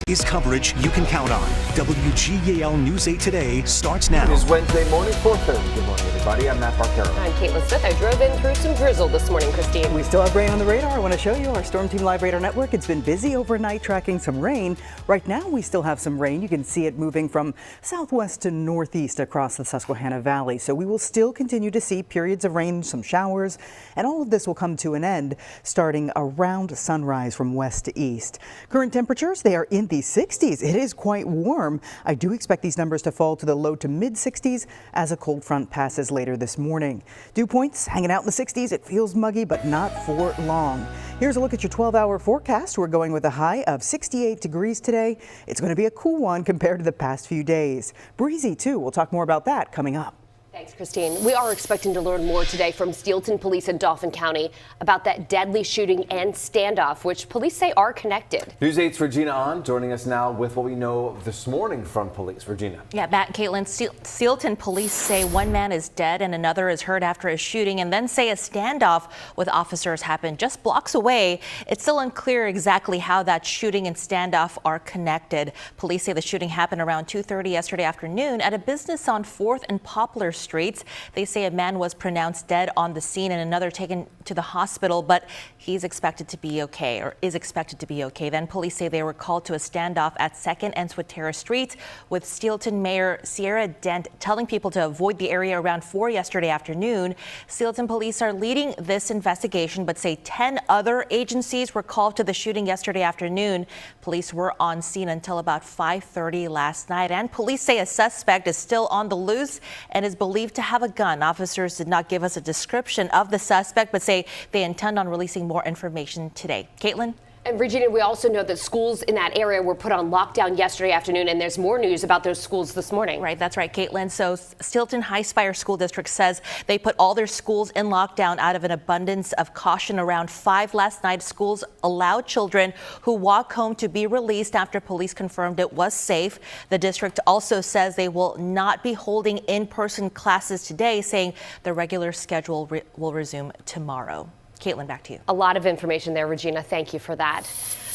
is coverage you can count on. WGAL News 8 Today starts now. It is Wednesday morning, 4:30. Good morning, everybody. I'm Matt Barcaro. I'm Caitlin Smith. I drove in through some drizzle this morning, Christine. We still have rain on the radar. I want to show you our Storm Team Live Radar Network. It's been busy overnight tracking some rain. Right now, we still have some rain. You can see it moving from southwest to northeast across the Susquehanna Valley. So we will still continue to see periods of rain, some showers, and all of this will come to an end starting around sunrise from west to east. Current temperatures, they are in the 60s. It is quite warm. I do expect these numbers to fall to the low to mid 60s as a cold front passes later this morning. Dew points hanging out in the 60s. It feels muggy, but not for long. Here's a look at your 12-hour forecast. We're going with a high of 68 degrees today. It's going to be a cool one compared to the past few days. Breezy, too. We'll talk more about that coming up. Thanks, Christine. We are expecting to learn more today from Steelton Police in Dauphin County about that deadly shooting and standoff, which police say are connected. News 8's Regina Ahn joining us now with what we know this morning from police. Regina. Yeah, Matt and Caitlin, Steelton police say one man is dead and another is hurt after a shooting, and then say a standoff with officers happened just blocks away. It's still unclear exactly how that shooting and standoff are connected. Police say the shooting happened around 2:30 yesterday afternoon at a business on 4th and Poplar Streets. They say a man was pronounced dead on the scene and another taken to the hospital, but he's expected to be okay, or is expected to be okay. Then police say they were called to a standoff at 2nd and Swatera Street, with Steelton Mayor Sierra Dent telling people to avoid the area around 4 yesterday afternoon. Steelton police are leading this investigation, but say 10 other agencies were called to the shooting yesterday afternoon. Police were on scene until about 5:30 last night, and police say a suspect is still on the loose and is believed to have a gun. Officers did not give us a description of the suspect, but say they intend on releasing more information today. Caitlin? And Regina, we also know that schools in that area were put on lockdown yesterday afternoon, and there's more news about those schools this morning. Right, that's right, Caitlin. So Steelton High Spire School District says they put all their schools in lockdown out of an abundance of caution. Around 5 last night, schools allowed children who walk home to be released after police confirmed it was safe. The district also says they will not be holding in-person classes today, saying the regular schedule will resume tomorrow. Caitlin, back to you. A lot of information there, Regina. Thank you for that.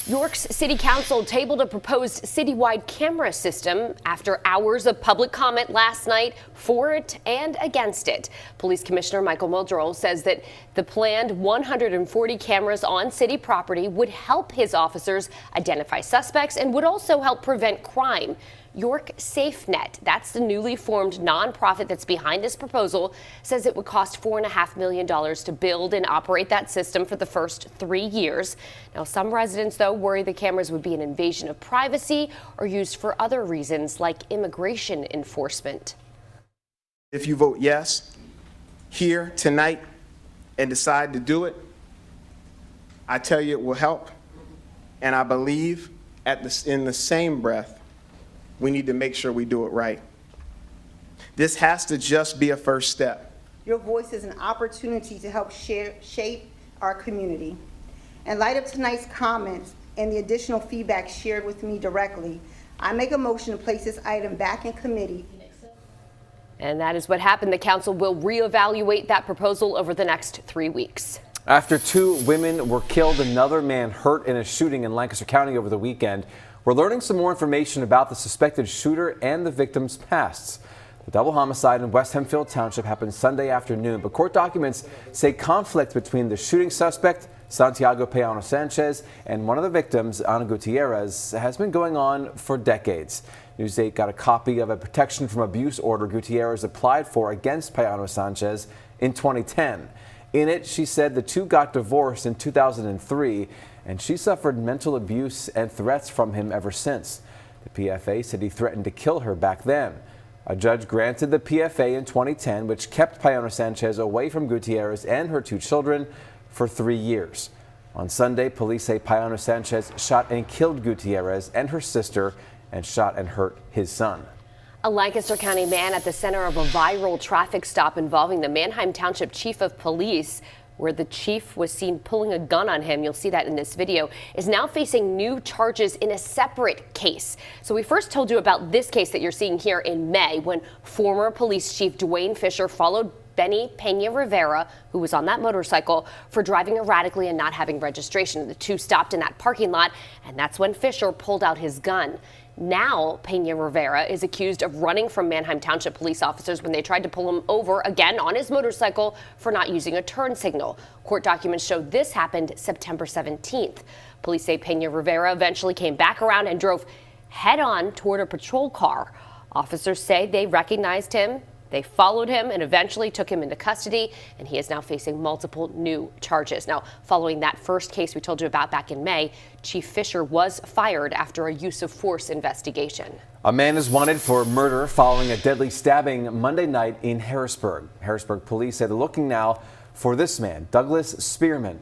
York's City Council tabled a proposed citywide camera system after hours of public comment last night for it and against it. Police Commissioner Michael Muldrow says that the planned 140 cameras on city property would help his officers identify suspects and would also help prevent crime. York SafeNet, that's the newly formed nonprofit that's behind this proposal, says it would cost $4.5 million to build and operate that system for the first 3 years. Now, some residents, though, worry the cameras would be an invasion of privacy or used for other reasons like immigration enforcement. If you vote yes here tonight and decide to do it, I tell you it will help. And I believe in the same breath, we need to make sure we do it right. This has to just be a first step. Your voice is an opportunity to help shape our community. In light of tonight's comments and the additional feedback shared with me directly, I make a motion to place this item back in committee. And that is what happened. The council will reevaluate that proposal over the next 3 weeks. After 2 women were killed, another man hurt in a shooting in Lancaster County over the weekend. We're learning some more information about the suspected shooter and the victim's pasts. The double homicide in West Hempfield Township happened Sunday afternoon, but court documents say conflict between the shooting suspect, Santiago Payano Sanchez, and one of the victims, Ana Gutierrez, has been going on for decades. News 8 got a copy of a protection from abuse order Gutierrez applied for against Payano Sanchez in 2010. In it, she said the two got divorced in 2003, and she suffered mental abuse and threats from him ever since. The PFA said he threatened to kill her back then. A judge granted the PFA in 2010, which kept Payano Sanchez away from Gutierrez and her 2 children for 3 years. On Sunday, police say Payano Sanchez shot and killed Gutierrez and her sister and shot and hurt his son. A Lancaster County man at the center of a viral traffic stop involving the Manheim Township Chief of Police, where the chief was seen pulling a gun on him, you'll see that in this video, is now facing new charges in a separate case. So we first told you about this case that you're seeing here in May, when former police chief Dwayne Fisher followed Benny Pena Rivera, who was on that motorcycle, for driving erratically and not having registration. The two stopped in that parking lot, and that's when Fisher pulled out his gun. Now, Pena Rivera is accused of running from Manheim Township police officers when they tried to pull him over again on his motorcycle for not using a turn signal. Court documents show this happened September 17th. Police say Pena Rivera eventually came back around and drove head-on toward a patrol car. Officers say they recognized him. They followed him and eventually took him into custody, and he is now facing multiple new charges. Now, following that first case we told you about back in May, Chief Fisher was fired after a use of force investigation. A man is wanted for murder following a deadly stabbing Monday night in Harrisburg. Harrisburg police say they're looking now for this man, Douglas Spearman.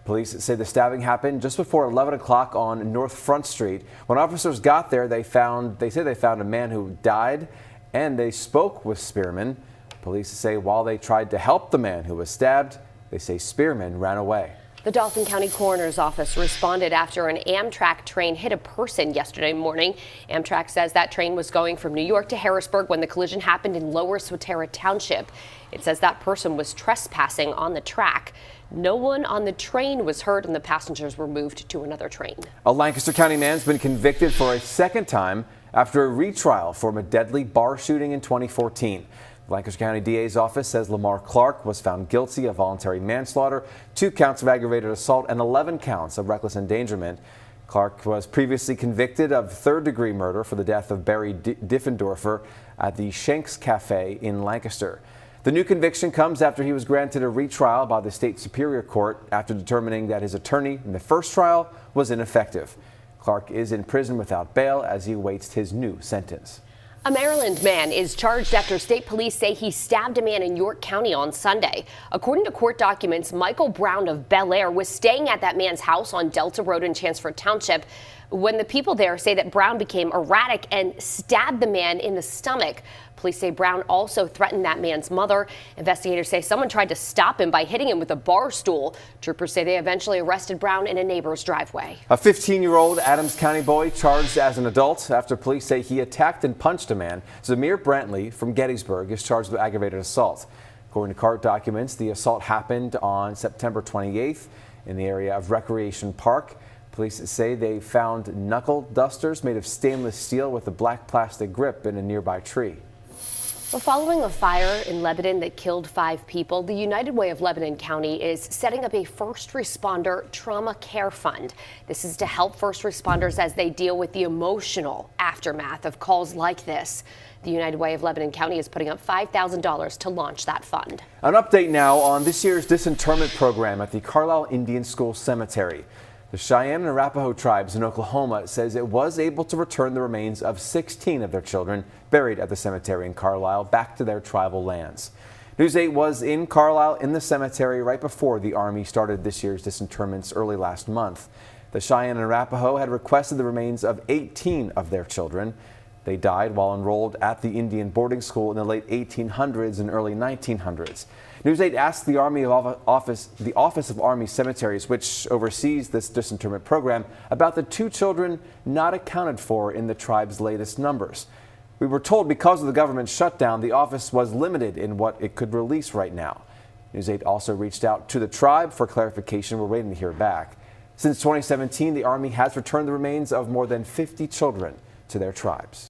Police say the stabbing happened just before 11 o'clock on North Front Street. When officers got there, they say they found a man who died, and they spoke with Spearman. Police say while they tried to help the man who was stabbed, they say Spearman ran away. The Dauphin County Coroner's Office responded after an Amtrak train hit a person yesterday morning. Amtrak says that train was going from New York to Harrisburg when the collision happened in Lower Swatara Township. It says that person was trespassing on the track. No one on the train was hurt, and the passengers were moved to another train. A Lancaster County man's been convicted for a second time after a retrial from a deadly bar shooting in 2014. The Lancaster County DA's office says Lamar Clark was found guilty of voluntary manslaughter, 2 counts of aggravated assault, and 11 counts of reckless endangerment. Clark was previously convicted of third-degree murder for the death of Barry Diffendorfer at the Shanks Cafe in Lancaster. The new conviction comes after he was granted a retrial by the state superior court after determining that his attorney in the first trial was ineffective. Clark is in prison without bail as he awaits his new sentence. A Maryland man is charged after state police say he stabbed a man in York County on Sunday. According to court documents, Michael Brown of Bel Air was staying at that man's house on Delta Road in Chanceford Township when the people there say that Brown became erratic and stabbed the man in the stomach. Police say Brown also threatened that man's mother. Investigators say someone tried to stop him by hitting him with a bar stool. Troopers say they eventually arrested Brown in a neighbor's driveway. A 15-year-old Adams County boy charged as an adult after police say he attacked and punched a man. Zamir Brantley from Gettysburg is charged with aggravated assault. According to court documents, the assault happened on September 28th in the area of Recreation Park. Police say they found knuckle dusters made of stainless steel with a black plastic grip in a nearby tree. Well, following a fire in Lebanon that killed 5 people, the United Way of Lebanon County is setting up a first responder trauma care fund. This is to help first responders as they deal with the emotional aftermath of calls like this. The United Way of Lebanon County is putting up $5,000 to launch that fund. An update now on this year's disinterment program at the Carlisle Indian School Cemetery. The Cheyenne and Arapaho tribes in Oklahoma says it was able to return the remains of 16 of their children buried at the cemetery in Carlisle back to their tribal lands. News 8 was in Carlisle in the cemetery right before the Army started this year's disinterments early last month. The Cheyenne and Arapaho had requested the remains of 18 of their children. They died while enrolled at the Indian boarding school in the late 1800s and early 1900s. News 8 asked the Office of Army Cemeteries, which oversees this disinterment program, about the 2 children not accounted for in the tribe's latest numbers. We were told because of the government shutdown, the office was limited in what it could release right now. News 8 also reached out to the tribe for clarification. We're waiting to hear back. Since 2017, the Army has returned the remains of more than 50 children to their tribes.